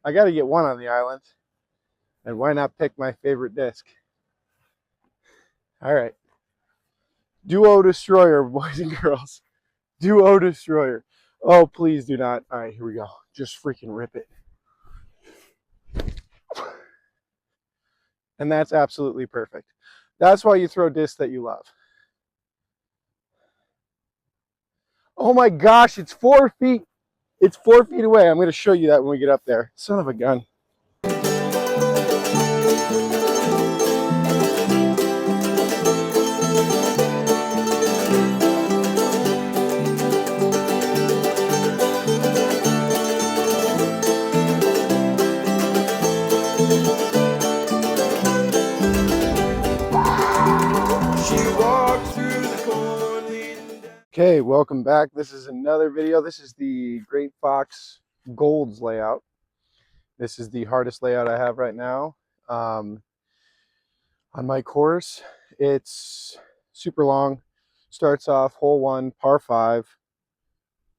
I got to get one on the island. And why not pick my favorite disc? All right. Duo Destroyer, boys and girls. Duo Destroyer. Oh, please do not. All right, here we go. Just freaking rip it. And that's absolutely perfect. That's why you throw discs that you love. Oh my gosh, it's 4 feet. It's 4 feet away. I'm going to show you that when we get up there. Son of a gun. Okay, welcome back. This is another video. This is the Great Fox Golds layout. This is the hardest layout I have right now on my course. It's super long. Starts off hole 1, par 5,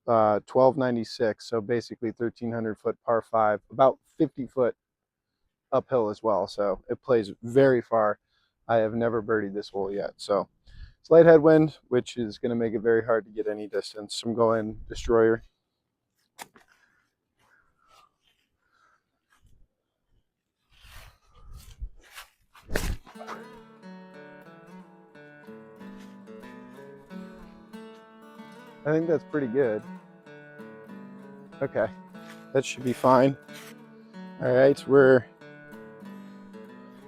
1296. So basically 1,300 foot par 5, about 50 foot uphill as well. So it plays very far. I have never birdied this hole yet. So slight headwind, which is going to make it very hard to get any distance. I'm going Destroyer. I think that's pretty good. Okay, that should be fine. All right, we're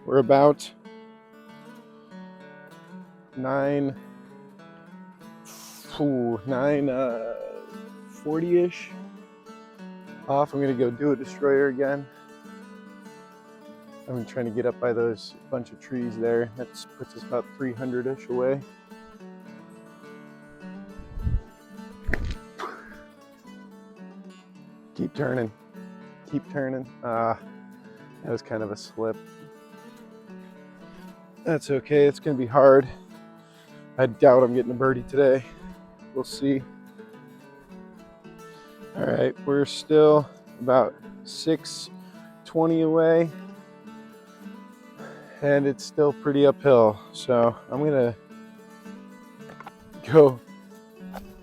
about 940-ish off. I'm gonna go do a Destroyer again. I'm trying to get up by those bunch of trees there. That puts us about 300-ish away. Keep turning. Keep turning. That was kind of a slip. That's okay. It's going to be hard. I doubt I'm getting a birdie today. We'll see. All right, we're still about 620 away, and it's still pretty uphill. So I'm going to go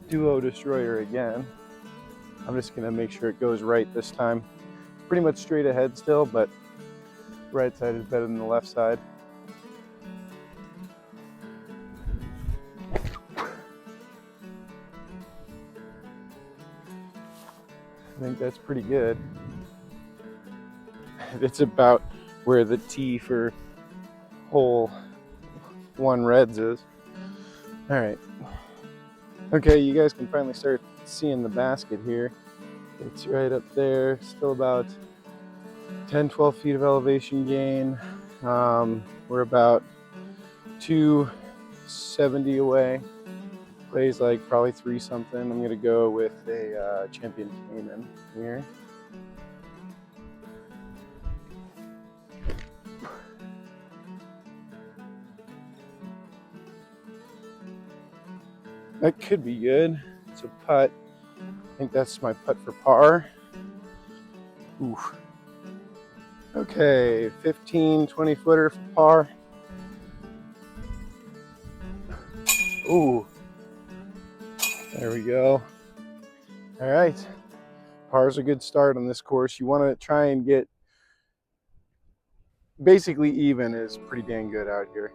Duo Destroyer again. I'm just going to make sure it goes right this time. Pretty much straight ahead still, but right side is better than the left side. I think that's pretty good. It's about where the tee for hole 1 reds is. All right. Okay, you guys can finally start seeing the basket here. It's right up there, still about 10-12 feet of elevation gain. We're about 270 away. Plays like probably 3 something. I'm gonna go with a Champion Cayman here. That could be good. It's a putt. I think that's my putt for par. Ooh. Okay, 15-20 footer for par. Ooh. There we go. All right. Par's a good start on this course. You want to try and get basically even is pretty dang good out here.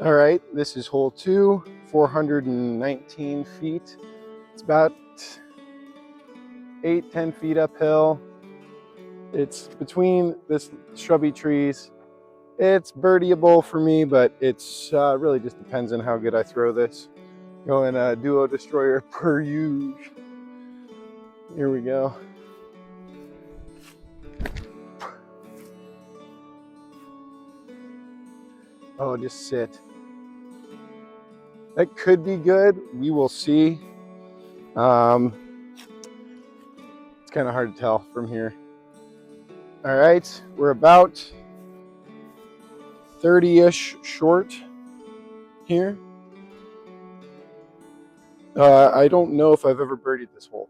All right, this is hole 2, 419 feet. It's about 8-10 feet uphill. It's between this shrubby trees. It's birdieable for me, but it's really just depends on how good I throw this. Going Duo Destroyer per usual. Here we go. Oh, just sit. That could be good. We will see. It's kind of hard to tell from here. All right, we're about 30-ish short here. I don't know if I've ever birdied this hole.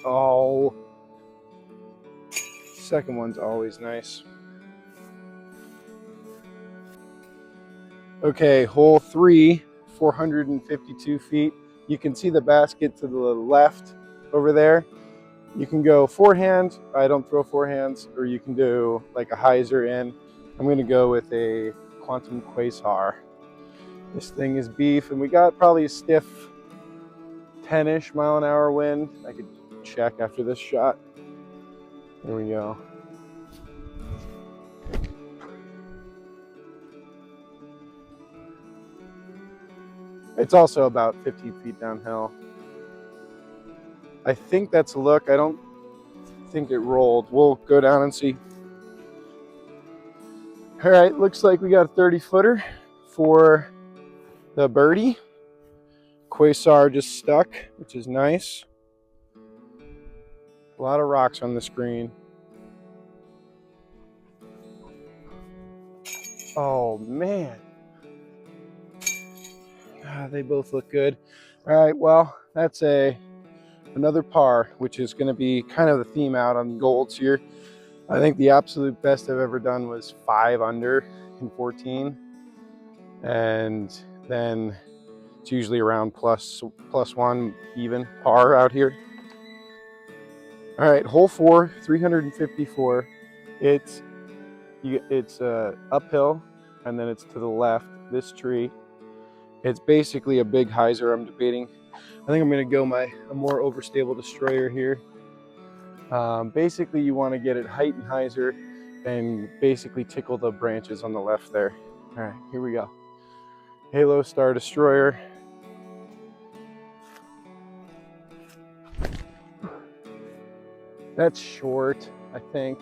Oh, second one's always nice. Okay, hole 3, 452 feet. You can see the basket to the left over there. You can go forehand. I don't throw forehands, or you can do like a hyzer in. I'm going to go with a Quantum Quasar. This thing is beef, and we got probably a stiff 10-ish mile an hour wind. I could check after this shot. Here we go. It's also about 15 feet downhill. I think that's a look. I don't think it rolled. We'll go down and see. All right, looks like we got a 30-footer for the birdie. Quasar just stuck, which is nice. A lot of rocks on the screen. Oh man. They both look good. All right, well, that's another par, which is going to be kind of the theme out on golds here. I think the absolute best I've ever done was 5 under in 14, and then it's usually around plus 1 even par out here. All right, hole 4, 354. It's uphill, and then it's to the left. This tree. It's basically a big hyzer. I'm debating. I think I'm going to go a more overstable destroyer here. Basically, you want to get it height and hyzer, and basically tickle the branches on the left there. All right, here we go. Halo Star Destroyer. That's short, I think.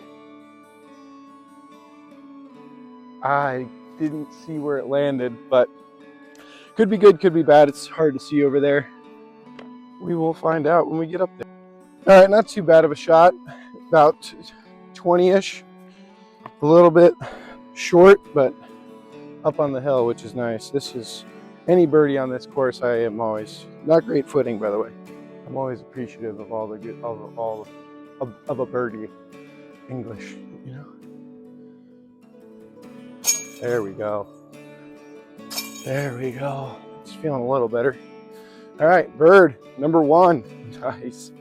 I didn't see where it landed, but could be good, could be bad. It's hard to see over there. We will find out when we get up there. All right, not too bad of a shot. About 20-ish. A little bit short, but up on the hill, which is nice. This is any birdie on this course. I am always not great footing, by the way. I'm always appreciative of all the good, of a birdie. English, you know. There we go. There we go. It's feeling a little better. All right, bird number 1. Nice.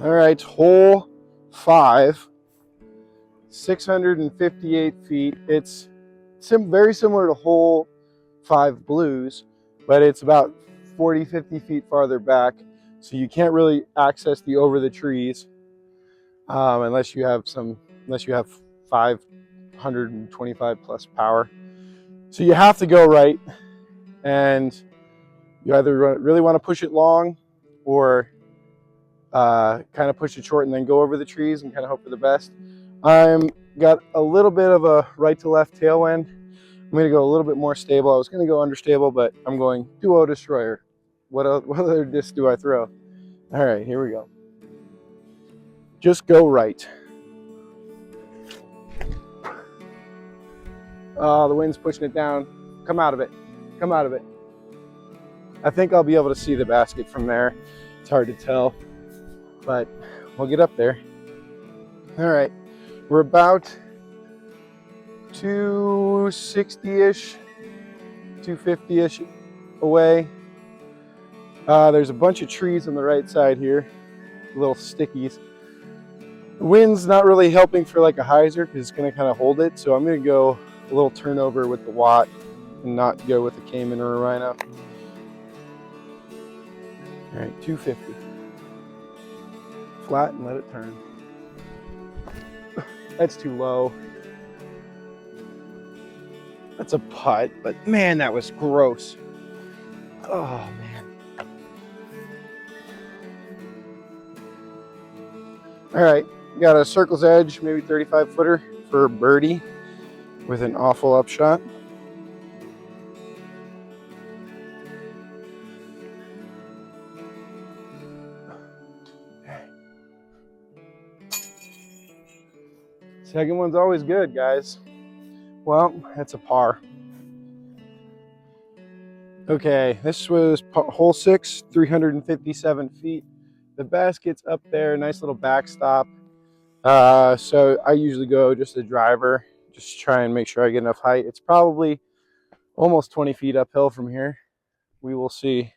All right, hole 5, 658 feet. It's very similar to hole 5 blues, but it's about 40, 50 feet farther back. So you can't really access the over the trees unless you have 525 plus power. So you have to go right, and you either really want to push it long or kind of push it short and then go over the trees and kind of hope for the best. I'm got a little bit of a right to left tailwind. I'm going to go a little bit more stable. I was going to go understable, but I'm going duo destroyer. What other disc do I throw? All right, here we go. Just go right. Oh, the wind's pushing it down. Come out of it. Come out of it. I think I'll be able to see the basket from there. It's hard to tell, but we'll get up there. All right, we're about 260-ish, 250-ish away. There's a bunch of trees on the right side here, little stickies. The wind's not really helping for like a hyzer because it's going to kind of hold it. So I'm going to go a little turnover with the Watt and not go with a Cayman or a Rhino. All right, 250. Flat and let it turn. That's too low. That's a putt, but man, that was gross. Oh, man. All right, got a circle's edge, maybe 35-footer for birdie with an awful upshot. Second one's always good, guys. Well, that's a par. Okay, this was hole 6, 357 feet. The basket's up there, nice little backstop. So I usually go just a driver, just try and make sure I get enough height. It's probably almost 20 feet uphill from here. We will see.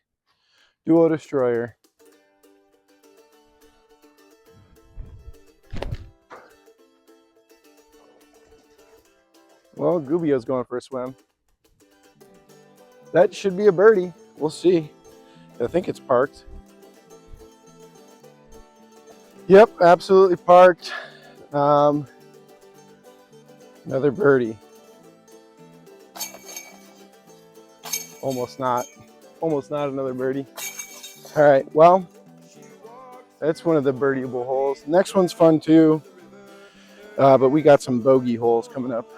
Duo Destroyer. Well, Gubio's going for a swim. That should be a birdie. We'll see. I think it's parked. Yep, absolutely parked. Another birdie. Almost not another birdie. All right, well, that's one of the birdieable holes. Next one's fun too, but we got some bogey holes coming up.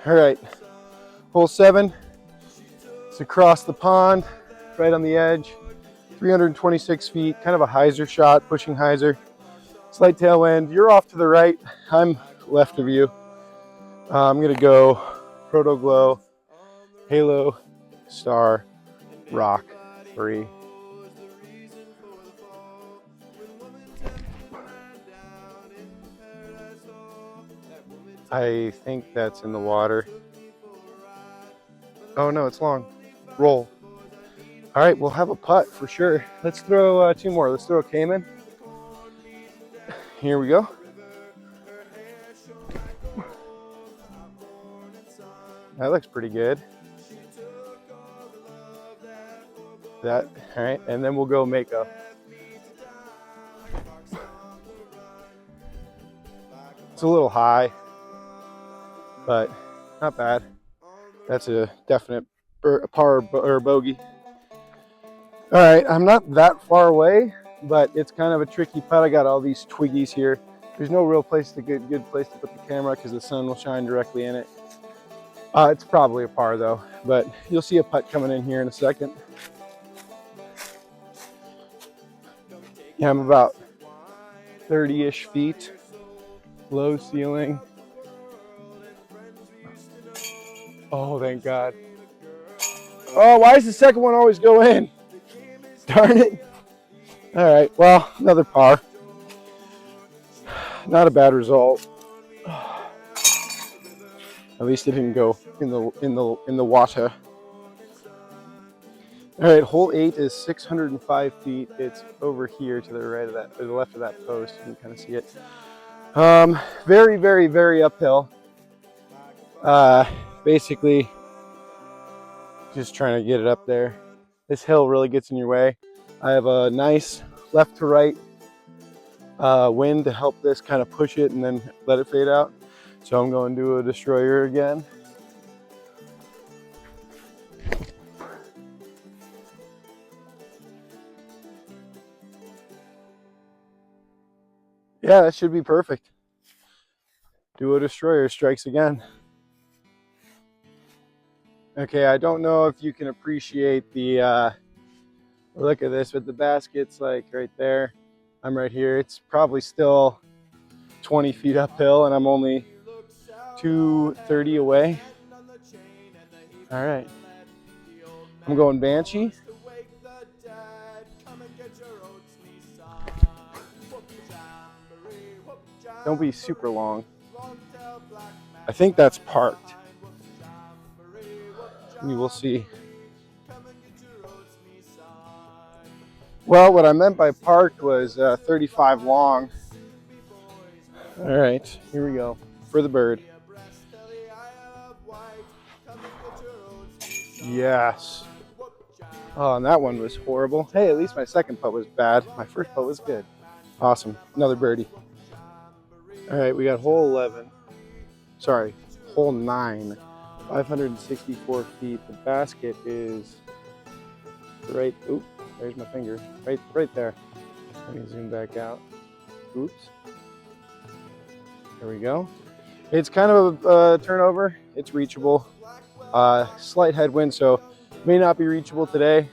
All right, hole 7. It's across the pond, right on the edge. 326 feet, kind of a hyzer shot, pushing hyzer. Slight tailwind. You're off to the right. I'm left of you. I'm gonna go Proto Glow, Halo, Star, Rock 3. I think that's in the water. Oh no, it's long. Roll. All right, we'll have a putt for sure. Let's throw 2 more. Let's throw a Cayman. Here we go. That looks pretty good. All right, and then we'll go Mako. It's a little high, but not bad. That's a definite par or bogey. All right, I'm not that far away, but it's kind of a tricky putt. I got all these twiggies here. There's no real good place to put the camera because the sun will shine directly in it. It's probably a par though, but you'll see a putt coming in here in a second. Yeah, I'm about 30-ish feet, low ceiling. Oh, thank God. Oh, why does the second one always go in? Darn it. All right, well, another par. Not a bad result. At least it didn't go in the water. All right, hole 8 is 605 feet. It's over here to the right of that, or the left of that post. You can kind of see it. Very, very, very uphill. Basically, just trying to get it up there. This hill really gets in your way. I have a nice left to right wind to help this kind of push it and then let it fade out. So I'm going to do a Destroyer again. Yeah, that should be perfect. Duo Destroyer strikes again. Okay, I don't know if you can appreciate the look at this, but the basket's like right there. I'm right here. It's probably still 20 feet uphill and I'm only 230 away. All right. I'm going Banshee. Don't be super long. I think that's parked. We will see. Well, what I meant by parked was 35 long. All right, here we go for the bird. Yes. Oh, and that one was horrible. Hey, at least my second putt was bad. My first putt was good. Awesome. Another birdie. All right, we got hole 11. Sorry, hole 9. 564 feet. The basket is right. Oop, there's my finger. Right there. Let me zoom back out. Oops. There we go. It's kind of a turnover. It's reachable. Slight headwind, so may not be reachable today.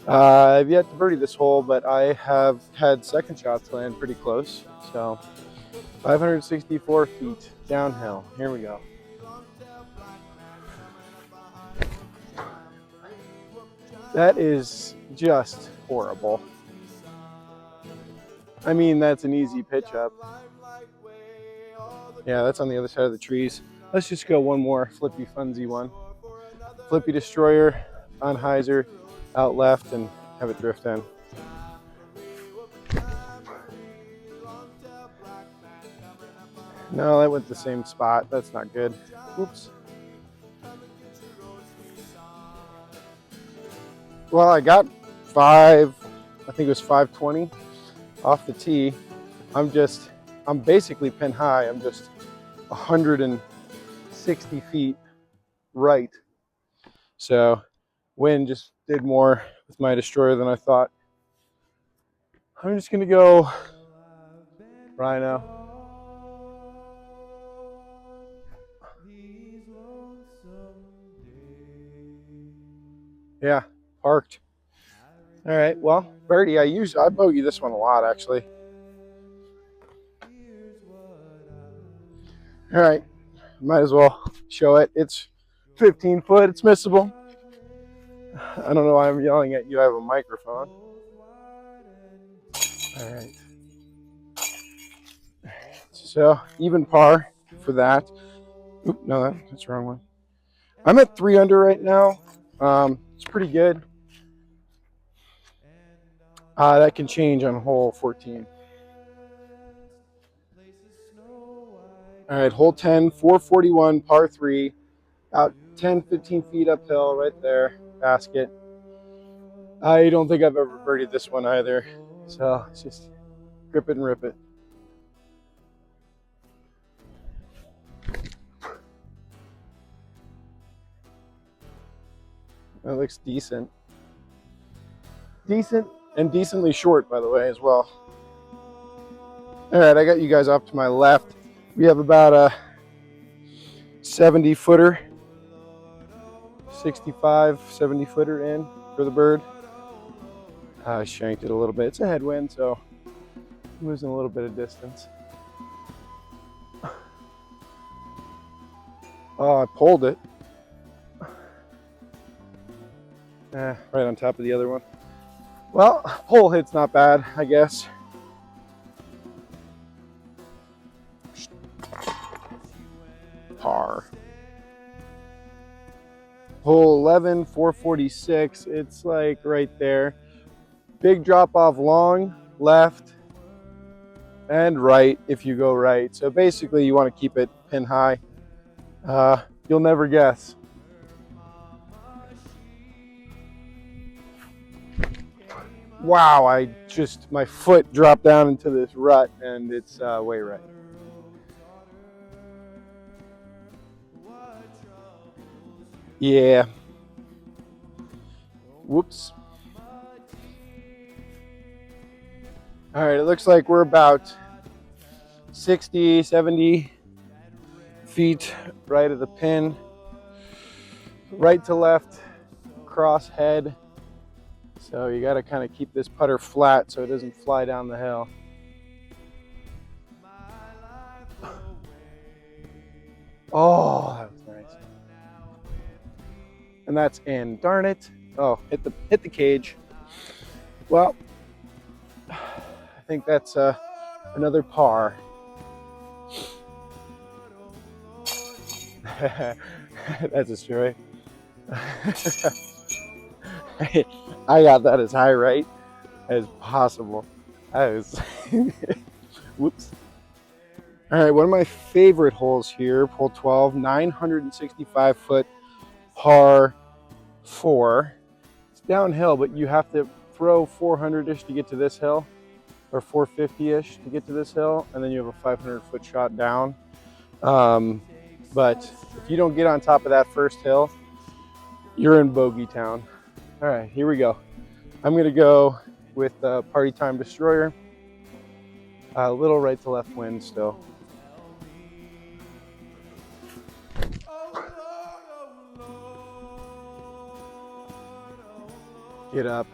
I've yet to birdie this hole, but I have had second shots land pretty close. So 564 feet downhill. Here we go. That is just horrible. I mean, that's an easy pitch up. Yeah, that's on the other side of the trees. Let's just go one more flippy funsy one. Flippy destroyer on hyzer, out left, and have it drift in. No, that went the same spot. That's not good. Oops. Well, I got I think it was 520 off the tee. I'm basically pin high. I'm just 160 feet right. So wind just did more with my destroyer than I thought. I'm just gonna go Rhino. Yeah, parked. All right, well, birdie, I bogey this one a lot actually. All right, might as well show it. It's 15 foot, it's missable. I don't know why I'm yelling at you, I have a microphone. All right. So even par for that. Oop, no, that's the wrong one. I'm at 3 under right now. It's pretty good. That can change on hole 14. All right, hole 10, 441, par 3. Out 10, 15 feet uphill right there, basket. I don't think I've ever birdied this one either. So it's just grip it and rip it. That looks decent. Decent and decently short, by the way, as well. All right, I got you guys off to my left. We have about a 70 footer, 65, 70 footer in for the bird. I shanked it a little bit. It's a headwind, so I'm losing a little bit of distance. Oh, I pulled it. Right on top of the other one. Well, pole hit's not bad, I guess. Par. Hole 11, 446. It's like right there. Big drop off long, left, and right if you go right. So basically you want to keep it pin high. You'll never guess. Wow, my foot dropped down into this rut and it's way right. Yeah. Whoops. All right, it looks like we're about 60, 70 feet right of the pin. Right to left, cross head. So you got to kind of keep this putter flat so it doesn't fly down the hill. Oh, that was nice. And that's in. Darn it. Oh, hit the cage. Well, I think that's another par. That's a straight. I got that as high right as possible. I was whoops. All right, one of my favorite holes here, hole 12, 965 foot par 4. It's downhill, but you have to throw 400-ish to get to this hill, or 450-ish to get to this hill, and then you have a 500-foot shot down. But if you don't get on top of that first hill, you're in bogey town. All right, here we go. I'm gonna go with Party Time Destroyer. A little right to left wind still. Get up.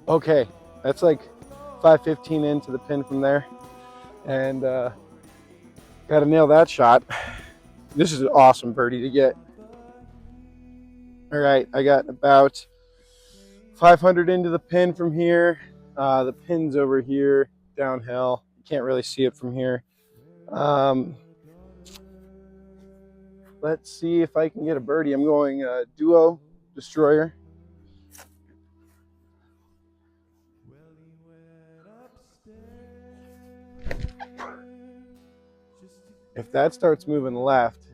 Okay, that's like 515 into the pin from there. And gotta nail that shot. This is an awesome birdie to get. All right, I got about 500 into the pin from here. The pin's over here, downhill. You can't really see it from here. Let's see if I can get a birdie. I'm going duo destroyer. If that starts moving left,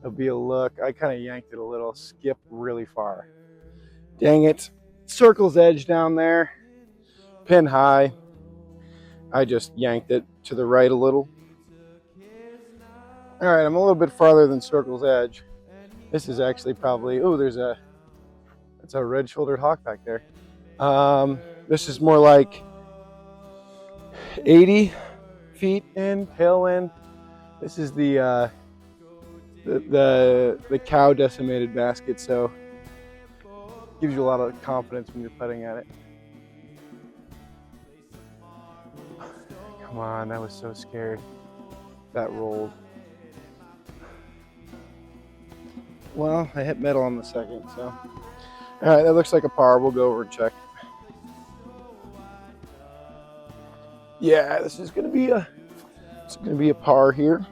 it'll be a look. I kind of yanked it a little, skip really far. Dang it. Circle's edge down there, pin high. I just yanked it to the right a little. All right, I'm a little bit farther than circle's edge. This is actually probably, oh, that's a red-shouldered hawk back there. This is more like 80 feet in, tailwind. This is the cow decimated basket, so gives you a lot of confidence when you're putting at it. Come on, I was so scared. That rolled. Well, I hit metal on the second, so. All right, that looks like a par. We'll go over and check. Yeah, this is gonna be a par here.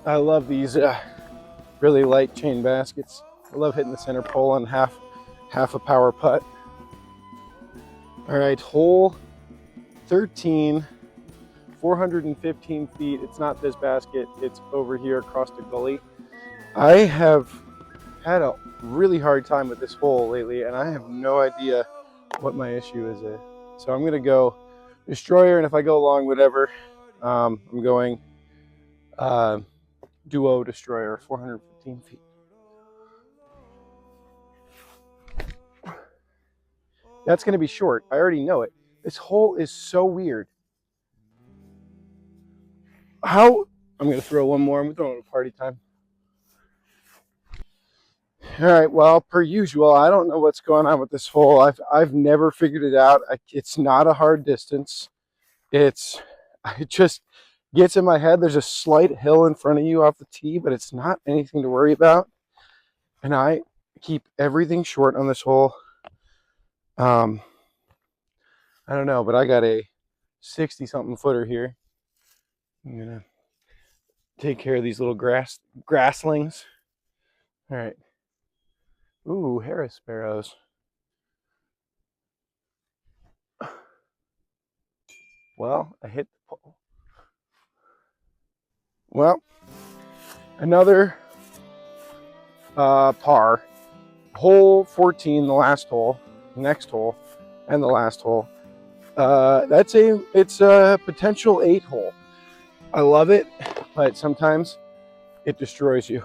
I love these really light chain baskets. I love hitting the center pole on half a power putt. All right, hole 13, 415 feet. It's not this basket, it's over here across the gully. I have had a really hard time with this hole lately, and I have no idea what my issue is. So I'm gonna go destroyer, and if I go long, whatever. I'm going duo destroyer, 415 feet. That's gonna be short. I already know it. This hole is so weird. How? I'm gonna throw one more. I'm throwing a party time. All right. Well, per usual, I don't know what's going on with this hole. I've never figured it out. It's not a hard distance. It just gets in my head. There's a slight hill in front of you off the tee, but it's not anything to worry about. And I keep everything short on this hole. I don't know, but I got a 60-something footer here. I'm gonna take care of these little grasslings. All right. Ooh, Harris sparrows. Well, I hit the pole. Well, another par. Hole 14, the last hole, next hole, and the last hole. It's a potential 8 hole. I love it, but sometimes it destroys you.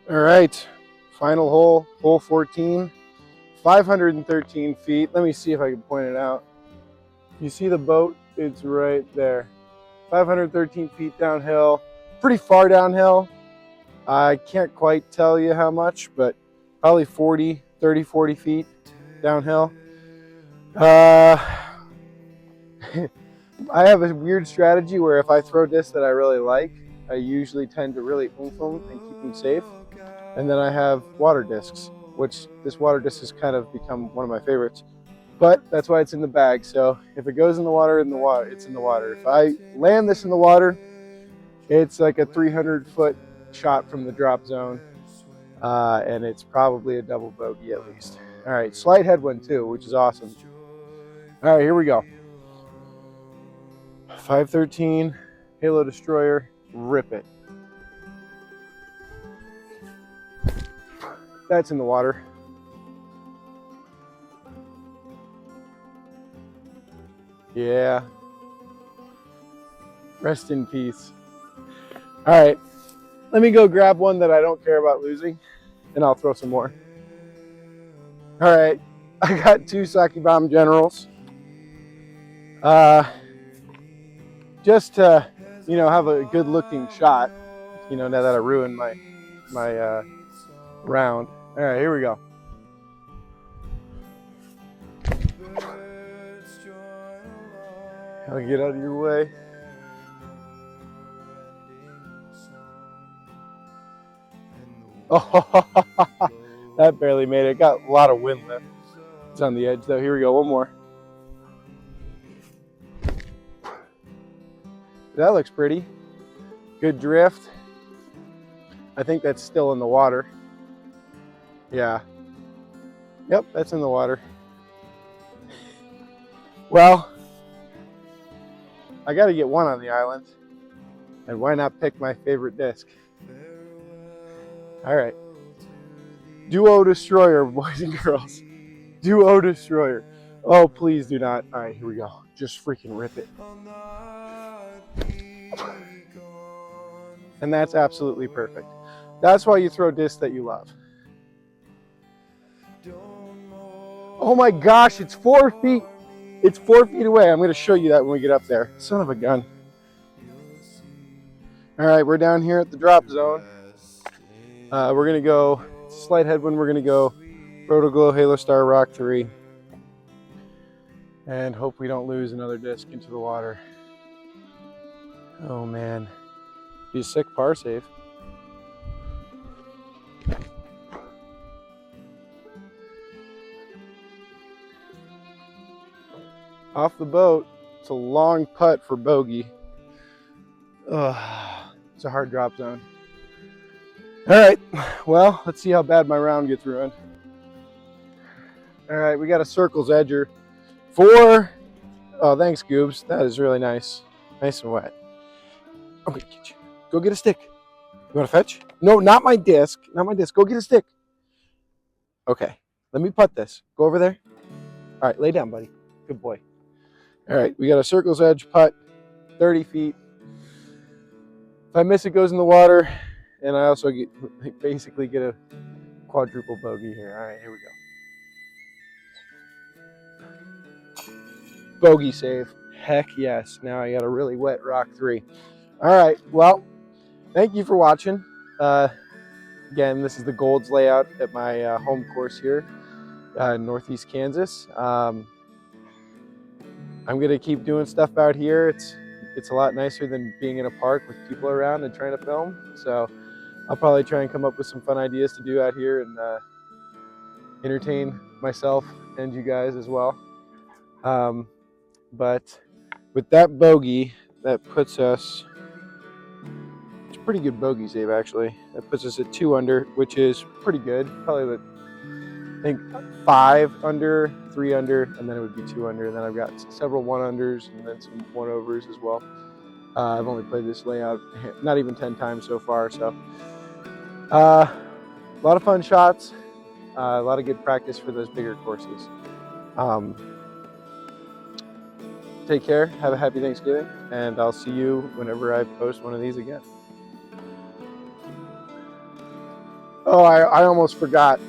All right, final hole, hole 14, 513 feet. Let me see if I can point it out. You see the boat? It's right there. 513 feet downhill, pretty far downhill. I can't quite tell you how much, but probably 30, 40 feet downhill. I have a weird strategy where if I throw discs that I really like, I usually tend to really oomph them and keep them safe. And then I have water discs, which this water disc has kind of become one of my favorites. But that's why it's in the bag. So if it goes in the water, it's in the water. If I land this in the water, it's like a 300-foot shot from the drop zone. And it's probably a double bogey at least. All right, slight headwind too, which is awesome. All right, here we go. 513, Halo Destroyer, rip it. That's in the water. Yeah. Rest in peace. All right, let me go grab one that I don't care about losing, and I'll throw some more. All right, I got 2 Sake Bomb Generals. Just to, have a good looking shot, now that I ruined my round. All right, here we go. I'll get out of your way. Oh, that barely made it. Got a lot of wind lift. It's on the edge though. Here we go. One more. That looks pretty. Good drift. I think that's still in the water. Yeah. Yep, that's in the water. Well, I got to get one on the island. And why not pick my favorite disc? All right. Duo Destroyer, boys and girls. Duo Destroyer. Oh, please do not. All right, here we go. Just freaking rip it. And that's absolutely perfect. That's why you throw discs that you love. Oh my gosh, it's 4 feet. It's 4 feet away. I'm going to show you that when we get up there. Son of a gun. All right, we're down here at the drop zone. We're going to go, slight headwind, we're going to go Rotoglow Halo Star Rock 3. And hope we don't lose another disc into the water. Oh man. Be a sick par save. Off the boat. It's a long putt for bogey. Ugh, it's a hard drop zone. All right, well, let's see how bad my round gets ruined. All right, we got a circles edger. 4. Oh, thanks, Goobs. That is really nice. Nice and wet. I'm gonna get you. Go get a stick. You want to fetch? No, not my disc. Not my disc. Go get a stick. Okay, let me putt this. Go over there. All right, lay down, buddy. Good boy. All right, we got a circle's edge putt, 30 feet. If I miss, it goes in the water, and I also basically get a quadruple bogey here. All right, here we go. Bogey save. Heck yes. Now I got a really wet rock 3. All right, well, thank you for watching. Again, this is the Golds layout at my home course here in Northeast Kansas. I'm gonna keep doing stuff out here. It's a lot nicer than being in a park with people around and trying to film. So I'll probably try and come up with some fun ideas to do out here and entertain myself and you guys as well. But with that bogey, that puts us, it's a pretty good bogey save actually. That puts us at 2 under, which is pretty good. Probably I think 5 under, 3 under, and then it would be 2 under. And then I've got several 1-unders and then some 1-overs as well. I've only played this layout not even 10 times so far. So a lot of fun shots, a lot of good practice for those bigger courses. Take care, have a happy Thanksgiving, and I'll see you whenever I post one of these again. Oh, I almost forgot.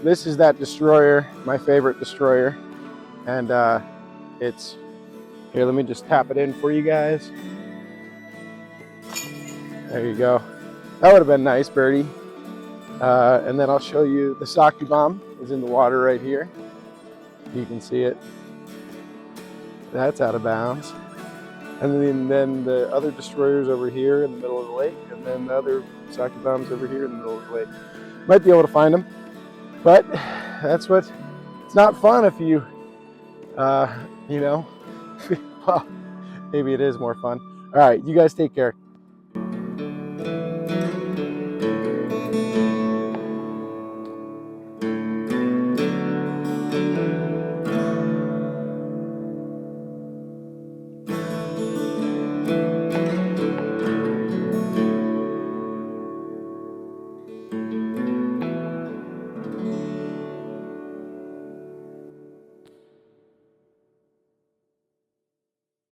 This is that destroyer, my favorite destroyer. And it's, here, let me just tap it in for you guys. There you go. That would have been nice, birdie. And then I'll show you the Saki bomb is in the water right here. You can see it. That's out of bounds. And then the other destroyers over here in the middle of the lake, and then the other Saki bombs over here in the middle of the lake. Might be able to find them, but that's what, it's not fun if you, you know, well, maybe it is more fun. All right, you guys take care.